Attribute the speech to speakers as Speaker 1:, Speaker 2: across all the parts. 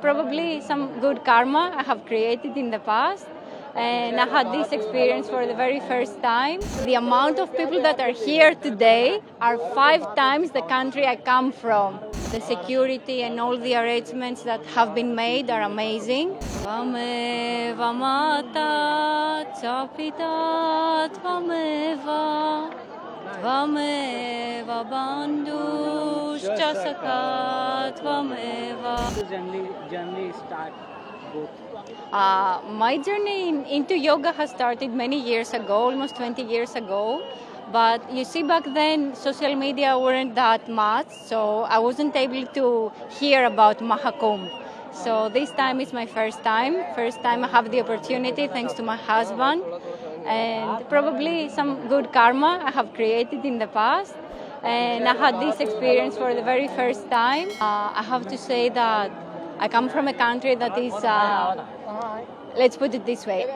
Speaker 1: probably some good karma I have created in the past. And I had this experience for the very first time. The amount of people that are here today are 5 times the country I come from. The security and all the arrangements that have been made are amazing. Tvameva mata, Chapita, Tvameva, Tvameva bandhu, Chasaka, Tvameva.
Speaker 2: How does journey start both?
Speaker 1: My journey into yoga has started many years ago, almost 20 years ago. But you see, back then, social media weren't that much, so I wasn't able to hear about Mahakumbh. So this time is my first time. First time I have the opportunity, thanks to my husband. And probably some good karma I have created in the past. And I had this experience for the very first time. I have to say that I come from a country that is, let's put it this way,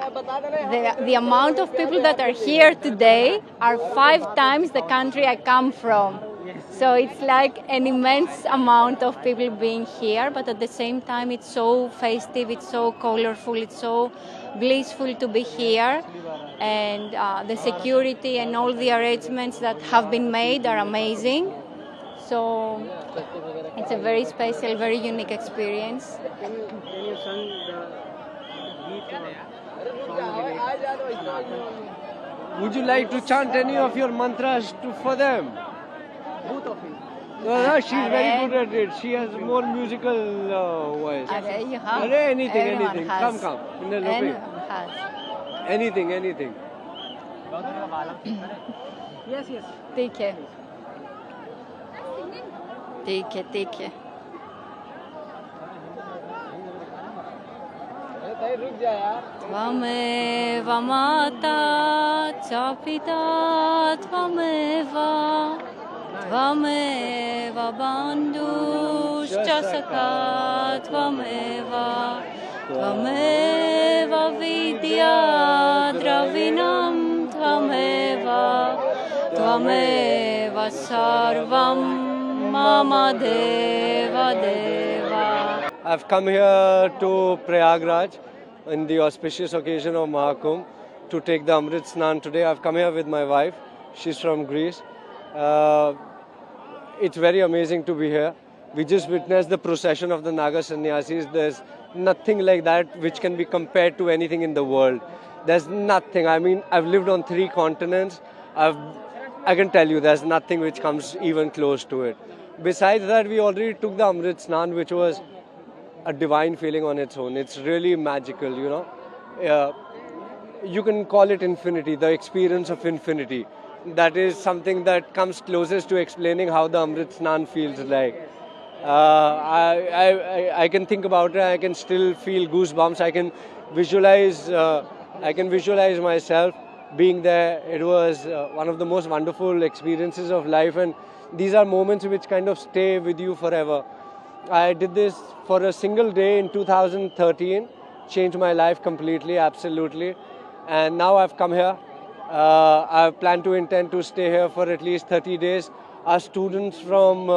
Speaker 1: the amount of people that are here today are 5 times the country I come from. So it's like an immense amount of people being here, but at the same time it's so festive, it's so colorful, it's so blissful to be here. And the security and all the arrangements that have been made are amazing. So it's a very special, very unique experience.
Speaker 2: Can you sing the beat or song?
Speaker 3: Would you like to chant any of your mantras for them?
Speaker 2: Both of you.
Speaker 3: No, she's very good at it. She has more musical voice.
Speaker 1: You have.
Speaker 3: Anything.
Speaker 1: Everyone has.
Speaker 3: Come.
Speaker 1: Everyone has.
Speaker 3: Anything.
Speaker 2: Yes.
Speaker 1: ठीक है Tvameva mata, Chapita, Tvameva, Tvameva bandhu, Chasaka, Tvameva, Tvameva vidya, Dravinam, Tvameva, Tvameva sarvam, Mama Deva Deva.
Speaker 3: I've come here to Prayagraj in the auspicious occasion of Mahakumbh to take the Amrit Snan today. I've come here with my wife. She's from Greece. It's very amazing to be here. We just witnessed the procession of the Naga Sannyasis. There's nothing like that which can be compared to anything in the world. There's nothing. I mean, I've lived on 3 continents. I can tell you there's nothing which comes even close to it. Besides that, we already took the Amrit Snan, which was a divine feeling on its own. It's really magical, you know. You can call it infinity, the experience of infinity. That is something that comes closest to explaining how the Amrit Snan feels like. I can think about it. I can still feel goosebumps. I can visualize myself being there. It was one of the most wonderful experiences of life, and these are moments which kind of stay with you forever. I did this for a single day in 2013, changed my life completely, absolutely. And now I've come here. I intend to stay here for at least 30 days. Our students from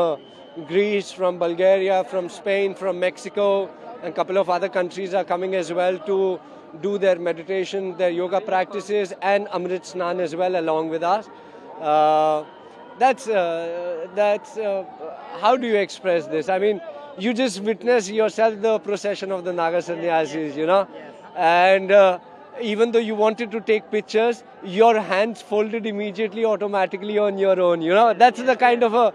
Speaker 3: Greece, from Bulgaria, from Spain, from Mexico, and a couple of other countries are coming as well to do their meditation, their yoga practices, and Amrit Snan as well along with us. That's how do you express this? I mean, you just witness yourself the procession of the Naga Sannyasis, you know, and even though you wanted to take pictures, your hands folded immediately, automatically on your own, you know. That's the kind of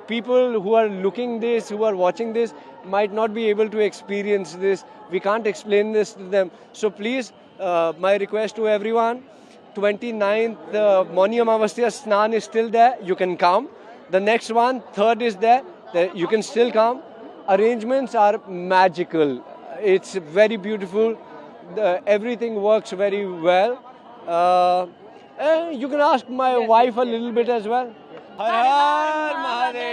Speaker 3: people who are looking this, who are watching this, might not be able to experience this. We can't explain this to them. So please, my request to everyone, 29th Mauni Amavasya Snan is still there. You can come. The next one, 3rd is there. You can still come. Arrangements are magical. It's very beautiful. Everything works very well. You can ask my wife a little bit as well. Har Har Mahadev.